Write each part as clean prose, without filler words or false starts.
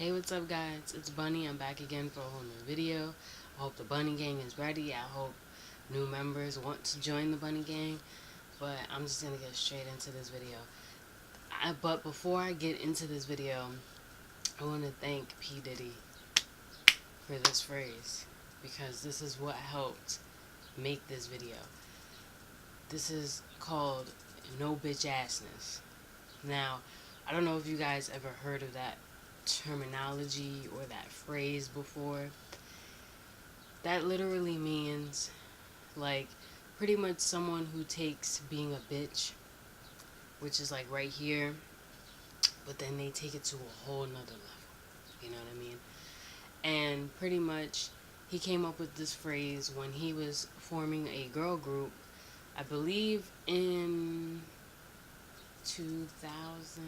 Hey, what's up, guys? It's Bunny. I'm back again for a whole new video. I hope the Bunny Gang is ready. I hope new members want to join the Bunny Gang. But I'm just gonna get straight into this video. But before I get into this video, I want to thank P Diddy for this phrase because this is what helped make this video. This is called "No Bitchassness." Now, I don't know if you guys ever heard of that terminology or that phrase before. That literally means, like, pretty much someone who takes being a bitch, which is like right here, but then they take it to a whole nother level. You know what I mean? And pretty much, he came up with this phrase when he was forming a girl group, I believe in 2000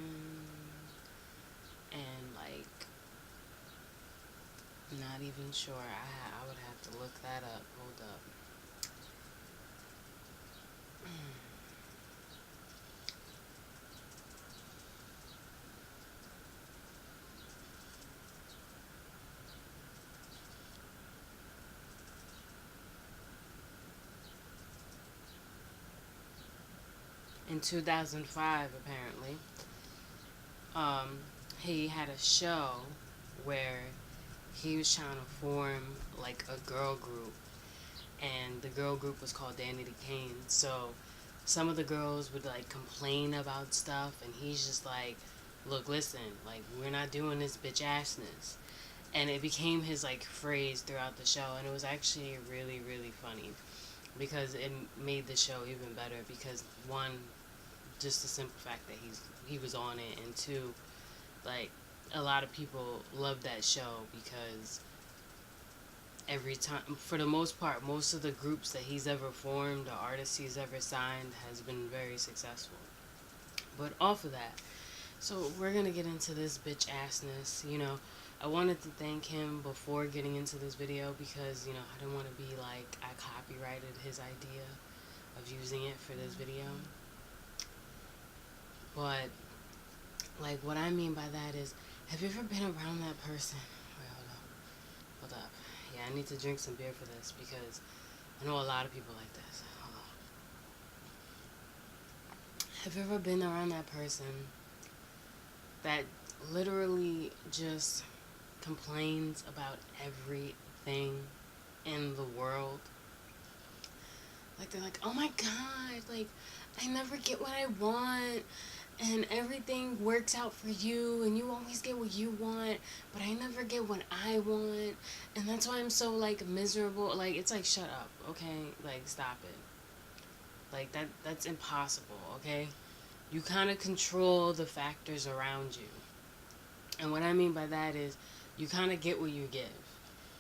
and like, not even sure. I would have to look that up. Hold up. In 2005, apparently, um, he had a show where he was trying to form like a girl group, and the girl group was called Danity Kane. So some of the girls would like complain about stuff, and he's just like, "Look, listen, like we're not doing this bitch assness." And it became his like phrase throughout the show, and it was actually really really funny because it made the show even better because one, just the simple fact that he was on it, and two, like a lot of people love that show because every time, for the most part, most of the groups that he's ever formed, the artists he's ever signed, has been very successful. But off of that, so we're gonna get into this bitch assness. I wanted to thank him before getting into this video because I didn't want to be like I copyrighted his idea of using it for this video. But like what I mean by that is, have you ever been around that person? Wait, hold up. Yeah, I need to drink some beer for this because I know a lot of people like this. Hold on. Have you ever been around that person that literally just complains about everything in the world? Like they're like, "Oh my god, like I never get what I want, and everything works out for you, and you always get what you want, but I never get what I want, and that's why I'm so like miserable." Like it's like, shut up, okay? Like stop it. Like that's impossible, okay? You kind of control the factors around you. And what I mean by that is you kind of get what you give.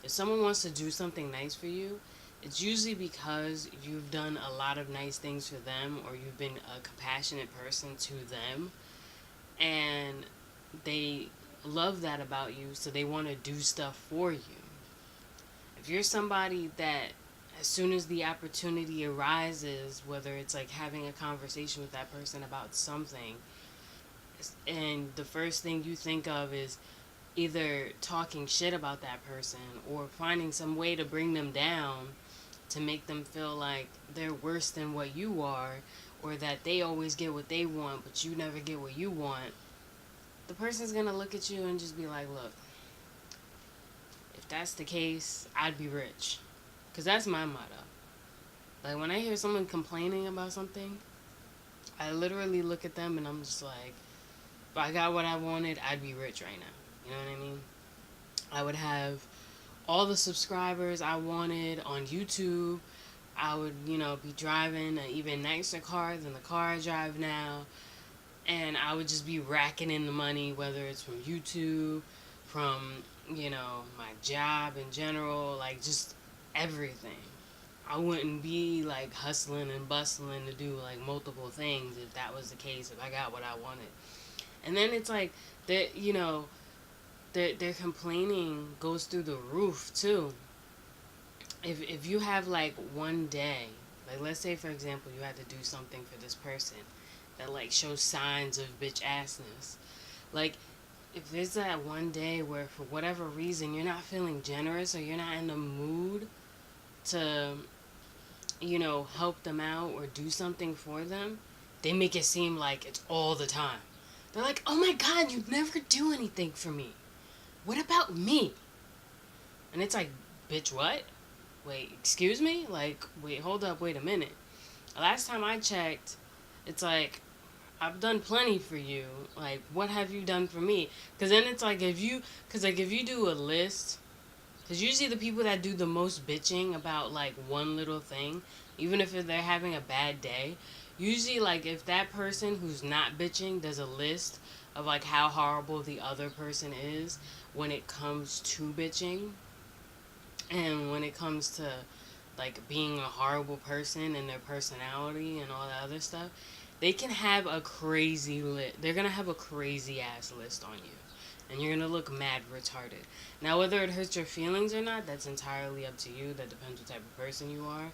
If someone wants to do something nice for you, it's usually because you've done a lot of nice things for them, or you've been a compassionate person to them, and they love that about you, so they want to do stuff for you. If you're somebody that, as soon as the opportunity arises, whether it's like having a conversation with that person about something, and the first thing you think of is either talking shit about that person or finding some way to bring them down to make them feel like they're worse than what you are, or that they always get what they want but you never get what you want, the person's gonna look at you and just be like, "Look, if that's the case, I'd be rich." Because that's my motto. Like when I hear someone complaining about something, I literally look at them and I'm just like, if I got what I wanted, I'd be rich right now. You know what I mean? I would have all the subscribers I wanted on YouTube. I would, be driving an even nicer car than the car I drive now. And I would just be racking in the money, whether it's from YouTube, from, my job in general, like just everything. I wouldn't be like hustling and bustling to do like multiple things if that was the case, if I got what I wanted. And then it's like that, their complaining goes through the roof too. If you have like one day, like let's say for example you had to do something for this person that like shows signs of bitch assness, like if there's that one day where for whatever reason you're not feeling generous or you're not in the mood to, help them out or do something for them, they make it seem like it's all the time. They're like, oh my God, you never do anything for me. What about me? And it's like, bitch, what? Wait, excuse me? Like, wait, hold up, wait a minute. Last time I checked, it's like, I've done plenty for you. Like, what have you done for me? Because then it's like, if you do a list, because usually the people that do the most bitching about, like, one little thing, even if they're having a bad day, usually, like, if that person who's not bitching does a list of, like, how horrible the other person is when it comes to bitching, and when it comes to, like, being a horrible person and their personality and all that other stuff, they can have a crazy list. They're going to have a crazy ass list on you. And you're going to look mad retarded. Now, whether it hurts your feelings or not, that's entirely up to you. That depends what type of person you are.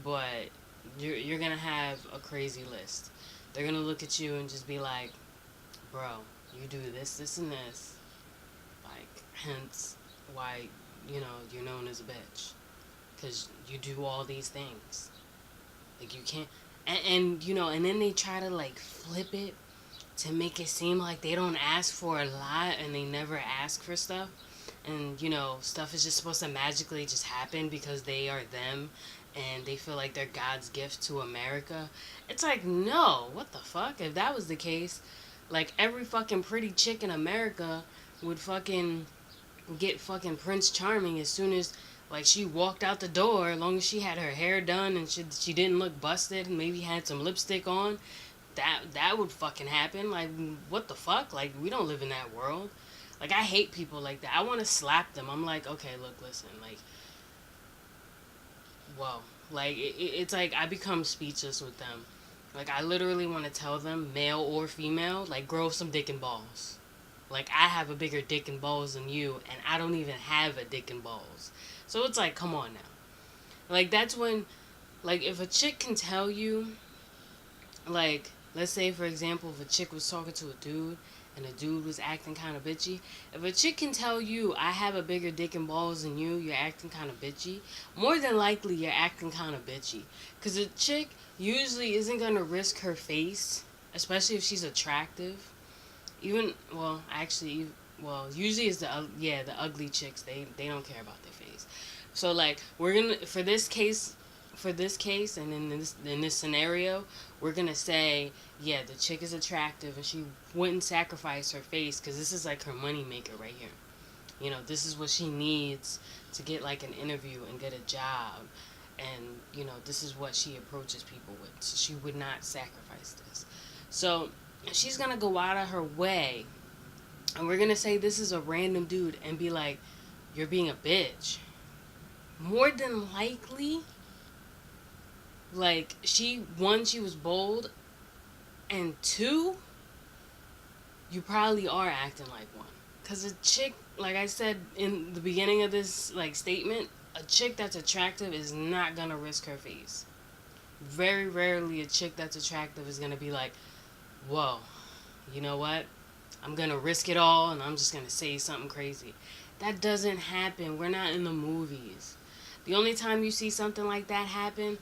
But you're going to have a crazy list. They're going to look at you and just be like, bro, you do this, this, and this. Like, hence why, you're known as a bitch. Because you do all these things. Like, you can't. And then they try to, like, flip it to make it seem like they don't ask for a lot and they never ask for stuff. And, stuff is just supposed to magically just happen because they are them and they feel like they're God's gift to America. It's like, no, what the fuck? If that was the case, like, every fucking pretty chick in America would fucking get fucking Prince Charming as soon as, like, she walked out the door, as long as she had her hair done and she didn't look busted and maybe had some lipstick on. That would fucking happen. Like, what the fuck? Like, we don't live in that world. Like, I hate people like that. I want to slap them. I'm like, okay, look, listen, like, whoa. Like, it's like I become speechless with them. Like, I literally want to tell them, male or female, like, grow some dick and balls. Like, I have a bigger dick and balls than you, and I don't even have a dick and balls. So it's like, come on now. Like, that's when, like, if a chick can tell you, like, let's say, for example, if a chick was talking to a dude and a dude was acting kind of bitchy. If a chick can tell you, I have a bigger dick and balls than you, you're acting kind of bitchy, more than likely you're acting kind of bitchy. Because a chick usually isn't going to risk her face, especially if she's attractive. Even, well, actually, well, usually it's the ugly chicks. They don't care about their face. So, like, we're going to, for this case, and in this scenario, we're gonna say, yeah, the chick is attractive and she wouldn't sacrifice her face because this is like her money maker right here. This is what she needs to get like an interview and get a job, and this is what she approaches people with. So she would not sacrifice this. So she's gonna go out of her way, and we're gonna say this is a random dude and be like, you're being a bitch. More than likely, like, she was bold, and two, you probably are acting like one. Because a chick, like I said in the beginning of this, like, statement, a chick that's attractive is not going to risk her face. Very rarely a chick that's attractive is going to be like, whoa, you know what? I'm going to risk it all, and I'm just going to say something crazy. That doesn't happen. We're not in the movies. The only time you see something like that happen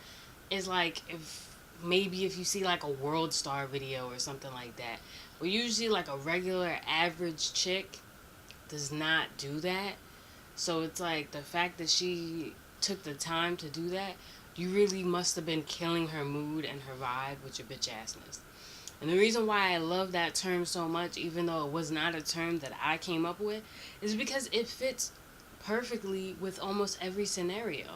is like if you see like a World Star video or something like that. But usually like a regular average chick does not do that. So it's like the fact that she took the time to do that, you really must have been killing her mood and her vibe with your bitch-assness. And the reason why I love that term so much, even though it was not a term that I came up with, is because it fits perfectly with almost every scenario.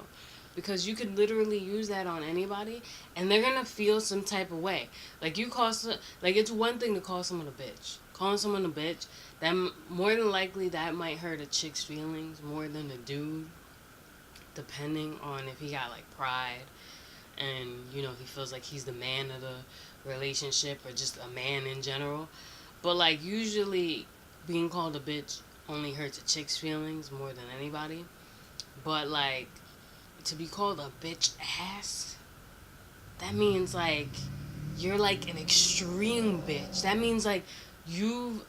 Because you could literally use that on anybody, and they're gonna feel some type of way. Like, it's one thing to call someone a bitch. Calling someone a bitch, that more than likely that might hurt a chick's feelings more than a dude, depending on if he got like pride, and he feels like he's the man of the relationship or just a man in general. But like, usually being called a bitch only hurts a chick's feelings more than anybody. But like, to be called a bitch ass, that means like you're like an extreme bitch. That means like you've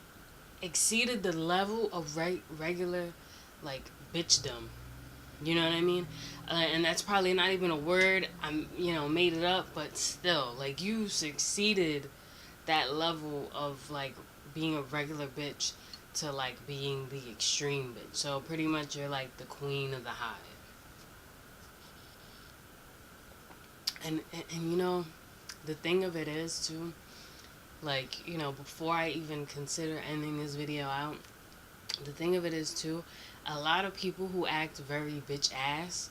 exceeded the level of regular, like, bitchdom. You know what I mean? And that's probably not even a word. Made it up, but still, like, you succeeded that level of, like, being a regular bitch to, like, being the extreme bitch. So pretty much you're like the queen of the hive. And the thing of it is too, like, before I even consider ending this video out, the thing of it is too, a lot of people who act very bitch ass,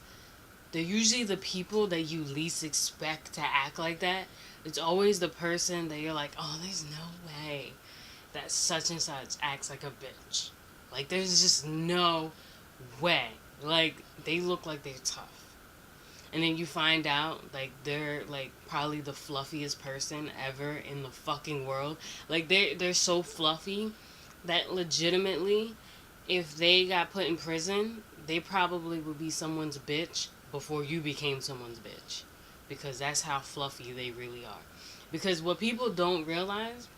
they're usually the people that you least expect to act like that. It's always the person that you're like, oh, there's no way that such and such acts like a bitch. Like, there's just no way. Like, they look like they're tough. And then you find out, like, they're, like, probably the fluffiest person ever in the fucking world. Like, they're so fluffy that legitimately, if they got put in prison, they probably would be someone's bitch before you became someone's bitch. Because that's how fluffy they really are. Because what people don't realize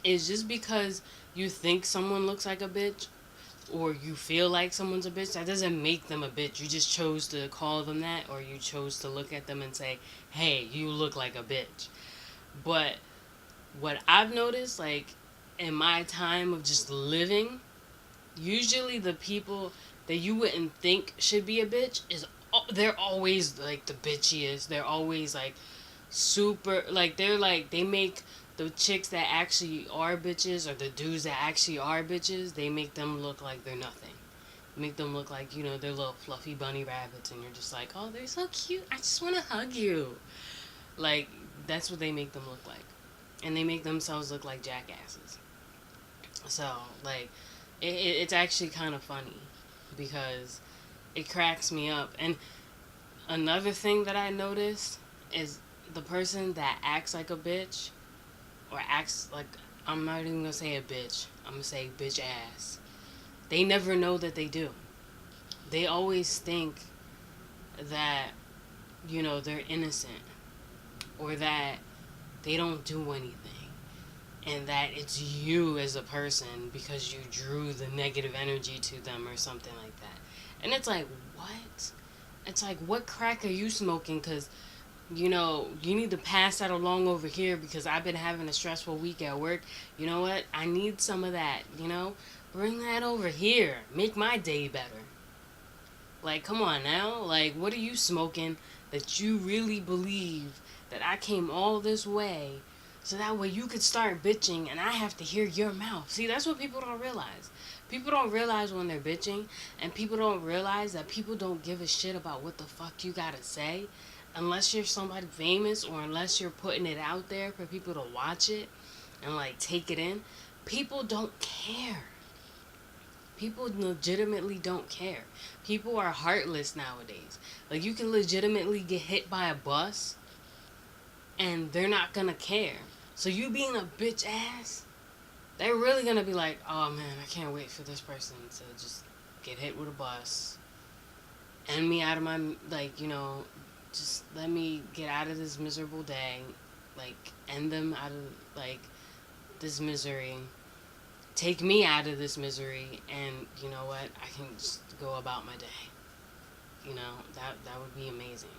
is just because you think someone looks like a bitch or you feel like someone's a bitch, that doesn't make them a bitch. You just chose to call them that, or you chose to look at them and say, hey, you look like a bitch. But what I've noticed, like, in my time of just living, usually the people that you wouldn't think should be a bitch they're always like the bitchiest. They're always like super, like, they make the chicks that actually are bitches, or the dudes that actually are bitches, they make them look like they're nothing. Make them look like, they're little fluffy bunny rabbits, and you're just like, oh, they're so cute, I just want to hug you. Like, that's what they make them look like. And they make themselves look like jackasses. So, like, it's actually kind of funny because it cracks me up. And another thing that I noticed is the person that acts like a bitch, or acts like, I'm not even gonna say a bitch, I'm gonna say bitch ass, they never know that they do. They always think that, they're innocent, or that they don't do anything, and that it's you as a person because you drew the negative energy to them or something like that. And it's like, what? It's like, what crack are you smoking? Because, you need to pass that along over here because I've been having a stressful week at work. You know what? I need some of that, Bring that over here. Make my day better. Like, come on now. Like, what are you smoking that you really believe that I came all this way so that way you could start bitching and I have to hear your mouth? See, that's what people don't realize. People don't realize when they're bitching, and people don't realize that people don't give a shit about what the fuck you gotta say unless you're somebody famous, or unless you're putting it out there for people to watch it and, like, take it in. People don't care. People legitimately don't care. People are heartless nowadays. Like, you can legitimately get hit by a bus and they're not gonna care. So you being a bitch ass, they're really gonna be like, oh man, I can't wait for this person to just get hit with a bus. End me out of my, like, just let me get out of this miserable day. Like, end them out of, like, this misery. Take me out of this misery, and you know what? I can just go about my day. That would be amazing.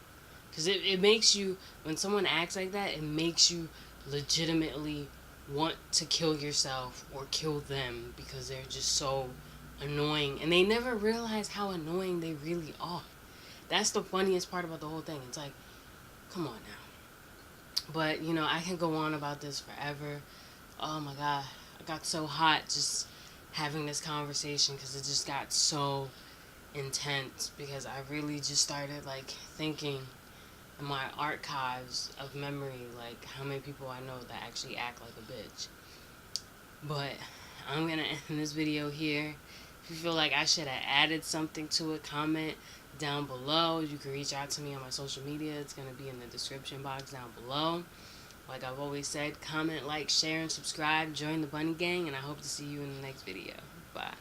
Because it makes you, when someone acts like that, it makes you legitimately want to kill yourself or kill them because they're just so annoying. And they never realize how annoying they really are. That's the funniest part about the whole thing. It's like, come on now. But, I can go on about this forever. Oh my God. I got so hot just having this conversation because it just got so intense, because I really just started, like, thinking in my archives of memory, like, how many people I know that actually act like a bitch. But I'm gonna end this video here. If you feel like I should have added something to it, comment down below. You can reach out to me on my social media. It's gonna be in the description box down below. Like I've always said, comment, like, share, and subscribe. Join the Bunny Gang, and I hope to see you in the next video. Bye.